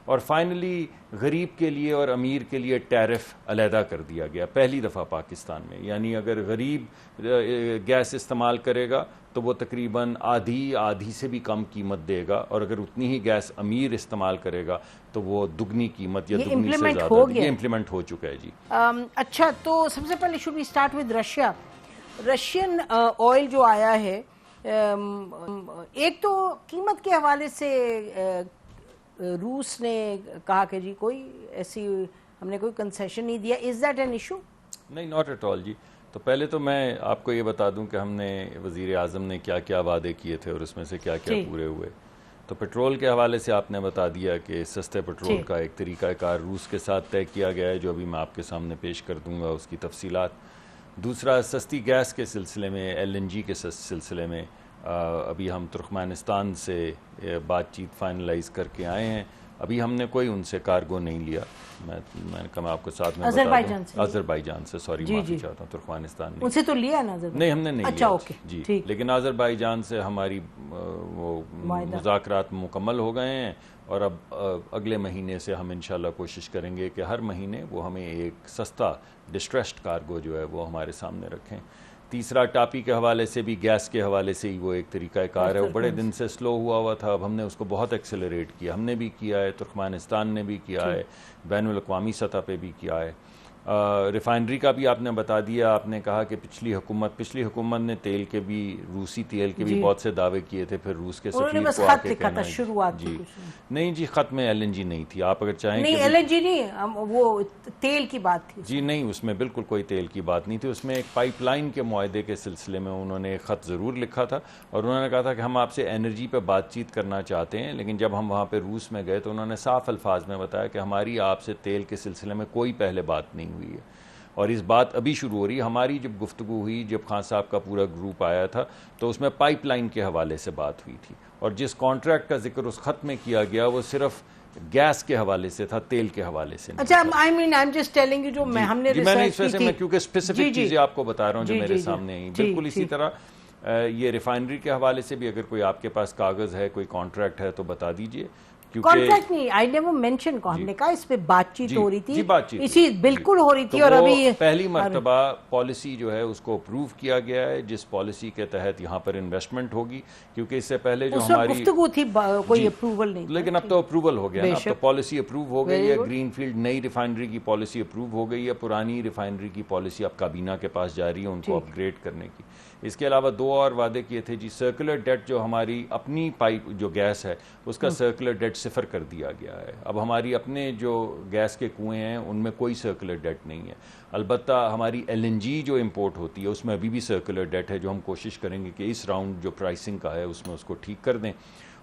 اور فائنلی غریب کے لیے اور امیر کے لیے ٹیرف علیحدہ کر دیا گیا پہلی دفعہ پاکستان میں. یعنی اگر غریب گیس استعمال کرے گا تو وہ تقریباً آدھی سے بھی کم قیمت دے گا, اور اگر اتنی ہی گیس امیر استعمال کرے گا تو وہ دگنی قیمت یا دگنی سے زیادہ. یہ امپلیمنٹ ہو چکا ہے جی. اچھا, تو سب سے پہلے should we start with Russia. Russian oil جو آیا ہے, ایک تو قیمت کے حوالے سے روس نے کہا کہ جی کوئی ایسی ہم نے کوئی کنسیشن نہیں دیا. Is that an issue? نہیں, ناٹ ایٹ آل جی. تو پہلے تو میں آپ کو یہ بتا دوں کہ ہم نے وزیر اعظم نے کیا کیا وعدے کیے تھے اور اس میں سے کیا کیا پورے ہوئے. تو پیٹرول کے حوالے سے آپ نے بتا دیا کہ سستے پیٹرول کا ایک طریقہ کار روس کے ساتھ طے کیا گیا ہے, جو ابھی میں آپ کے سامنے پیش کر دوں گا اس کی تفصیلات. دوسرا, سستی گیس کے سلسلے میں, ایل این جی کے سلسلے میں ابھی ہم ترکمانستان سے بات چیت فائنلائز کر کے آئے ہیں. ابھی ہم نے کوئی ان سے کارگو نہیں لیا. میں نے کہا میں آپ کو ساتھ میں آذربائیجان سے سوری معافی چاہتا ہوں, ترکمانستان ان سے تو لیا نا؟ نہیں, ہم نے نہیں لیا جی. لیکن آذربائیجان سے ہماری وہ مذاکرات مکمل ہو گئے ہیں, اور اب اگلے مہینے سے ہم انشاءاللہ کوشش کریں گے کہ ہر مہینے وہ ہمیں ایک سستا ڈسٹریسڈ کارگو جو ہے وہ ہمارے سامنے رکھیں. تیسرا, ٹاپی کے حوالے سے بھی, گیس کے حوالے سے ہی وہ ایک طریقہ کار ہے, وہ بڑے دن سے سلو ہوا تھا. اب ہم نے اس کو بہت ایکسیلریٹ کیا. ہم نے بھی کیا ہے, ترکمانستان نے بھی کیا ہے, بین الاقوامی سطح پہ بھی کیا ہے. ریفائنری کا بھی آپ نے بتا دیا. آپ نے کہا کہ پچھلی حکومت نے تیل کے بھی, روسی تیل کے بھی بہت سے دعوے کیے تھے. پھر روس کے سفیر کو آ کے کہنا جی نہیں جی, خط میں ایل این جی نہیں تھی. آپ اگر چاہیں نہیں, ایل این جی نہیں, وہ تیل کی بات تھی جی. نہیں, اس میں بالکل کوئی تیل کی بات نہیں تھی. اس میں ایک پائپ لائن کے معاہدے کے سلسلے میں انہوں نے ایک خط ضرور لکھا تھا, اور انہوں نے کہا تھا کہ ہم آپ سے انرجی پہ بات چیت کرنا چاہتے ہیں. لیکن جب ہم وہاں پہ روس میں گئے تو انہوں نے صاف الفاظ میں بتایا کہ ہماری آپ سے تیل کے سلسلے میں کوئی پہلے بات نہیں ہوئی ہے, اور اس بات ابھی شروع ہو رہی ہے. ہماری جب گفتگو ہوئی, جب خان صاحب کا پورا گروپ آیا تھا, تو اس میں پائپ لائن کے حوالے سے بات ہوئی تھی, اور جس کانٹریکٹ کا ذکر اس خط میں کیا گیا وہ صرف گیس کے حوالے سے تھا, تیل کے حوالے سے. اچھا, I'm just telling you جو ہم نے ریسرچ کی تھی, میں کیونکہ اسپیسیفک چیزیں آپ کو بتا رہا ہوں جو میرے سامنے ہیں. بالکل اسی طرح یہ ریفائنری کے حوالے سے بھی اگر کوئی آپ کے پاس کاغذ ہے, کوئی کانٹریکٹ ہے تو بتا دیجئے. کانٹریکٹ نہیں, آئی نیور مینشن کو, ہم نے کہا اس پہ بات چیت ہو رہی تھی, اسی بالکل ہو رہی تھی. اور ابھی پہلی مرتبہ پالیسی جو ہے اس کو اپروو کیا گیا ہے, جس پالیسی کے تحت یہاں پر انویسٹمنٹ ہوگی, کیونکہ اس سے پہلے جو ہماری گفتگو تھی کوئی اپروول نہیں, لیکن اب تو اپروول ہو گیا نا. اب تو پالیسی اپروو ہو گئی ہے. گرین فیلڈ نئی ریفائنری کی پالیسی اپروو ہو گئی ہے. پرانی ریفائنری کی پالیسی اب کابینہ کے پاس جا رہی ہے ان کو اپ گریڈ کرنے کی. اس کے علاوہ دو اور وعدے کیے تھے جی. سرکولر ڈیٹ جو ہماری اپنی پائپ جو گیس ہے اس کا سرکولر ڈیٹ 0 کر دیا گیا ہے. اب ہماری اپنے جو گیس کے کنویں ہیں ان میں کوئی سرکولر ڈیٹ نہیں ہے. البتہ ہماری ایل این جی جو امپورٹ ہوتی ہے اس میں ابھی بھی سرکولر ڈیٹ ہے, جو ہم کوشش کریں گے کہ اس راؤنڈ جو پرائسنگ کا ہے اس میں اس کو ٹھیک کر دیں.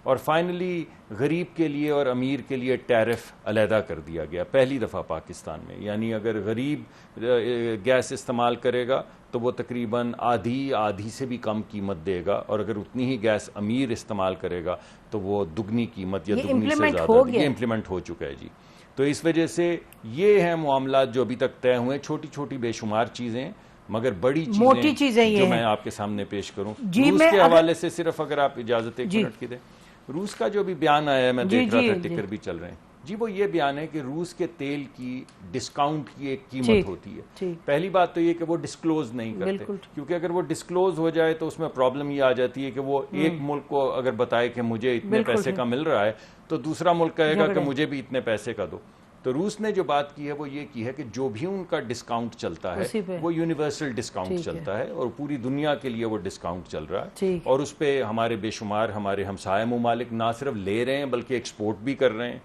اور فائنلی غریب کے لیے اور امیر کے لیے ٹیرف علیحدہ کر دیا گیا پہلی دفعہ پاکستان میں. یعنی اگر غریب گیس استعمال کرے گا تو وہ تقریباً آدھی سے بھی کم قیمت دے گا, اور اگر اتنی ہی گیس امیر استعمال کرے گا تو وہ دگنی قیمت یا دگنی سے زیادہ. یہ امپلیمنٹ ہو چکا ہے جی. تو اس وجہ سے یہ ہیں معاملات جو ابھی تک طے ہوئے. چھوٹی چھوٹی بے شمار چیزیں, مگر بڑی چیزیں جو میں آپ کے سامنے پیش کروں. روس کے حوالے سے صرف اگر آپ اجازت ایک منٹ کی دیں, روس کا جو بھی بیان آیا ہے, میں دیکھ رہا تھا ٹکر بھی چل رہے ہیں جی, وہ یہ بیان ہے کہ روس کے تیل کی ڈسکاؤنٹ کی ایک قیمت ہوتی ہے. پہلی بات تو یہ کہ وہ ڈسکلوز نہیں کرتے, کیونکہ اگر وہ ڈسکلوز ہو جائے تو اس میں پرابلم یہ آ جاتی ہے کہ وہ ایک ملک کو اگر بتائے کہ مجھے اتنے پیسے کا مل رہا ہے تو دوسرا ملک کہے گا کہ مجھے بھی اتنے پیسے کا دو. تو روس نے جو بات کی ہے وہ یہ کی ہے کہ جو بھی ان کا ڈسکاؤنٹ چلتا ہے وہ یونیورسل ڈسکاؤنٹ چلتا ہے, اور پوری دنیا کے لیے وہ ڈسکاؤنٹ چل رہا ہے. اور اس پہ ہمارے بے شمار ہمارے ہمسائے ممالک نہ صرف لے رہے ہیں بلکہ ایکسپورٹ بھی کر رہے ہیں.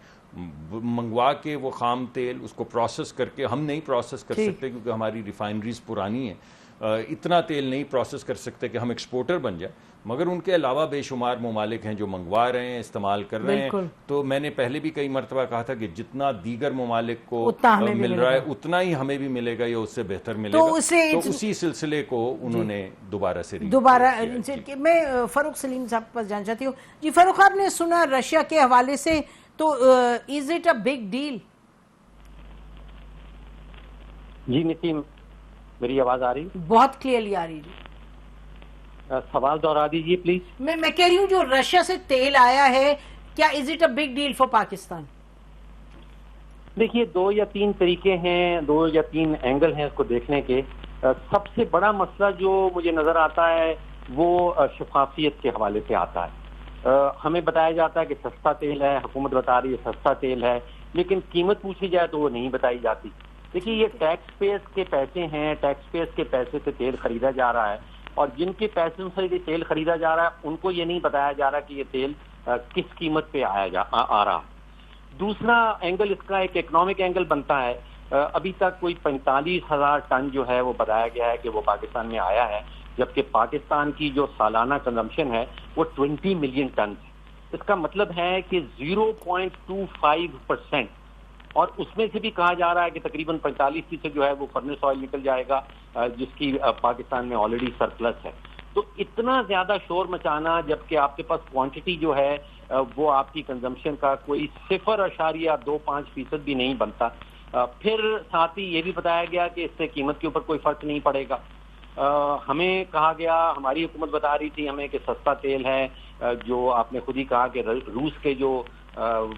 منگوا کے وہ خام تیل اس کو پروسیس کر کے, ہم نہیں پروسیس کر سکتے کیونکہ ہماری ریفائنریز پرانی ہیں, اتنا تیل نہیں پروسیس کر سکتے کہ ہم ایکسپورٹر بن جائیں, مگر ان کے علاوہ بے شمار ممالک ہیں جو منگوا رہے ہیں, استعمال کر رہے ہیں. تو میں نے پہلے بھی کئی مرتبہ کہا تھا کہ جتنا دیگر ممالک کو مل رہا ہے اتنا ہی ہمیں بھی ملے گا یا اس سے بہتر ملے گا. تو اسی سلسلے کو انہوں نے دوبارہ سے میں فاروق سلیم صاحب پاس جانا چاہتی ہوں. جی فاروق, آپ نے سنا رشیا کے حوالے سے, تو is it a big deal? جی نسیم, میری آواز آ رہی؟ بہت کلیئرلی آ رہی ہے. سوال دوہرا دیجیے پلیز. میں کہہ رہی ہوں جو رشیا سے تیل آیا ہے, کیا is it a big deal for Pakistan? دیکھیے 2 یا 3 طریقے ہیں, 2 یا 3 اینگل ہیں اس کو دیکھنے کے. سب سے بڑا مسئلہ جو مجھے نظر آتا ہے وہ شفافیت کے حوالے سے آتا ہے. ہمیں بتایا جاتا ہے کہ سستا تیل ہے, حکومت بتا رہی ہے سستا تیل ہے, لیکن قیمت پوچھی جائے تو وہ نہیں بتائی جاتی. دیکھیے یہ ٹیکس پیئرز کے پیسے ہیں, ٹیکس پیئرز کے پیسے سے تیل خریدا جا رہا ہے, اور جن کے پیسوں سے یہ تیل خریدا جا رہا ہے ان کو یہ نہیں بتایا جا رہا کہ یہ تیل کس قیمت پہ آ رہا. دوسرا اینگل اس کا ایک اکنامک اینگل بنتا ہے. ابھی تک کوئی 45,000 ٹن جو ہے وہ بتایا گیا ہے کہ وہ پاکستان میں آیا ہے, جبکہ پاکستان کی جو سالانہ کنزمپشن ہے وہ 20 ملین ٹن ہے. اس کا مطلب ہے کہ 0.25%, اور اس میں سے بھی کہا جا رہا ہے کہ تقریباً 45% جو ہے وہ فرنس آئل نکل جائے گا, جس کی پاکستان میں آلریڈی سرپلس ہے. تو اتنا زیادہ شور مچانا جبکہ آپ کے پاس کوانٹٹی جو ہے وہ آپ کی کنزمپشن کا کوئی 0.25% بھی نہیں بنتا. پھر ساتھ ہی یہ بھی بتایا گیا کہ اس سے قیمت کے اوپر کوئی فرق نہیں پڑے گا. ہمیں کہا گیا, ہماری حکومت بتا رہی تھی ہمیں کہ سستا تیل ہے, جو آپ نے خود ہی کہا کہ روس کے جو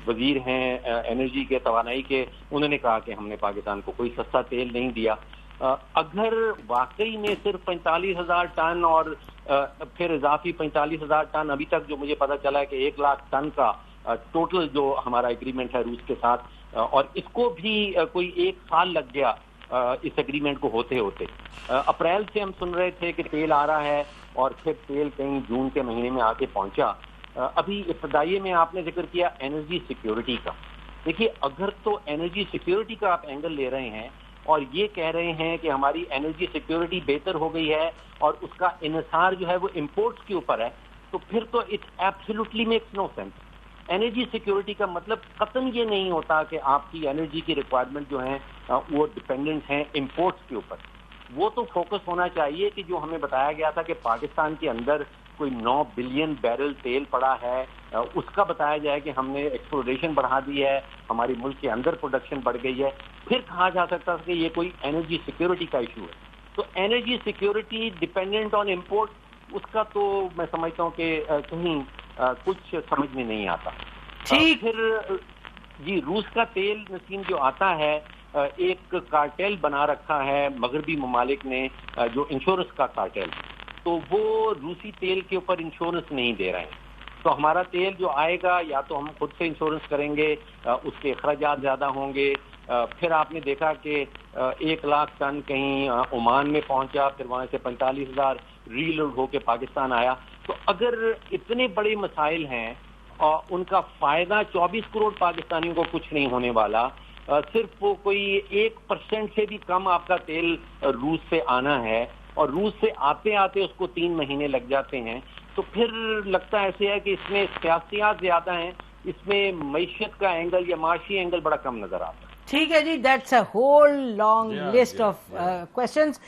وزیر ہیں انرجی کے, توانائی کے, انہوں نے کہا کہ ہم نے پاکستان کو کوئی سستا تیل نہیں دیا. اگر واقعی میں صرف 45,000 ٹن اور پھر اضافی 45,000 ٹن, ابھی تک جو مجھے پتا چلا ہے کہ 1 لاکھ ٹن کا ٹوٹل جو ہمارا ایگریمنٹ ہے روس کے ساتھ, اور اس کو بھی کوئی 1 سال لگ گیا اس ایگریمنٹ کو ہوتے ہوتے. اپریل سے ہم سن رہے تھے کہ تیل آ رہا ہے, اور پھر تیل کہیں جون کے مہینے میں آ کے پہنچا. ابھی ابتدائیے میں آپ نے ذکر کیا انرجی سیکیورٹی کا. دیکھیے اگر تو انرجی سیکیورٹی کا آپ اینگل لے رہے ہیں اور یہ کہہ رہے ہیں کہ ہماری انرجی سیکیورٹی بہتر ہو گئی ہے اور اس کا انحصار جو ہے وہ امپورٹس کے اوپر ہے, تو پھر تو it absolutely makes no sense. Energy security کا مطلب قطعاً یہ نہیں ہوتا کہ آپ کی انرجی کی ریکوائرمنٹ جو ہیں وہ ڈپینڈنٹ ہیں امپورٹس کے اوپر. وہ تو فوکس ہونا چاہیے کہ جو ہمیں بتایا گیا تھا کہ پاکستان کے اندر کوئی 9 بلین بیرل تیل پڑا ہے, اس کا بتایا جائے کہ ہم نے ایکسپلوریشن بڑھا دی ہے, ہماری ملک کے اندر پروڈکشن بڑھ گئی ہے. پھر کہا جا سکتا ہے کہ یہ کوئی انرجی سیکیورٹی کا ایشو ہے. تو energy security dependent on import, اس کا تو میں سمجھتا ہوں کہ کہیں کچھ سمجھ میں نہیں آتا. پھر جی روس کا تیل نسیم جو آتا ہے, ایک کارٹیل بنا رکھا ہے مغربی ممالک نے, جو انشورنس کا کارٹیل, تو وہ روسی تیل کے اوپر انشورنس نہیں دے رہے ہیں. تو ہمارا تیل جو آئے گا یا تو ہم خود سے انشورنس کریں گے, اس کے اخراجات زیادہ ہوں گے. پھر آپ نے دیکھا کہ 1 لاکھ ٹن کہیں عمان میں پہنچا, پھر وہاں سے 45,000 ری لوڈ ہو کے پاکستان آیا. تو اگر اتنے بڑے مسائل ہیں اور ان کا فائدہ 24 کروڑ پاکستانیوں کو کچھ نہیں ہونے والا, صرف وہ کوئی 1% سے بھی کم آپ کا تیل روس سے آنا ہے, اور روس سے آتے آتے اس کو 3 مہینے لگ جاتے ہیں, تو پھر لگتا ایسے ہے کہ اس میں سیاسیات زیادہ ہیں, اس میں معیشت کا اینگل یا معاشی اینگل بڑا کم نظر آتا ہے. ٹھیک ہے جی, that's a whole long list of questions.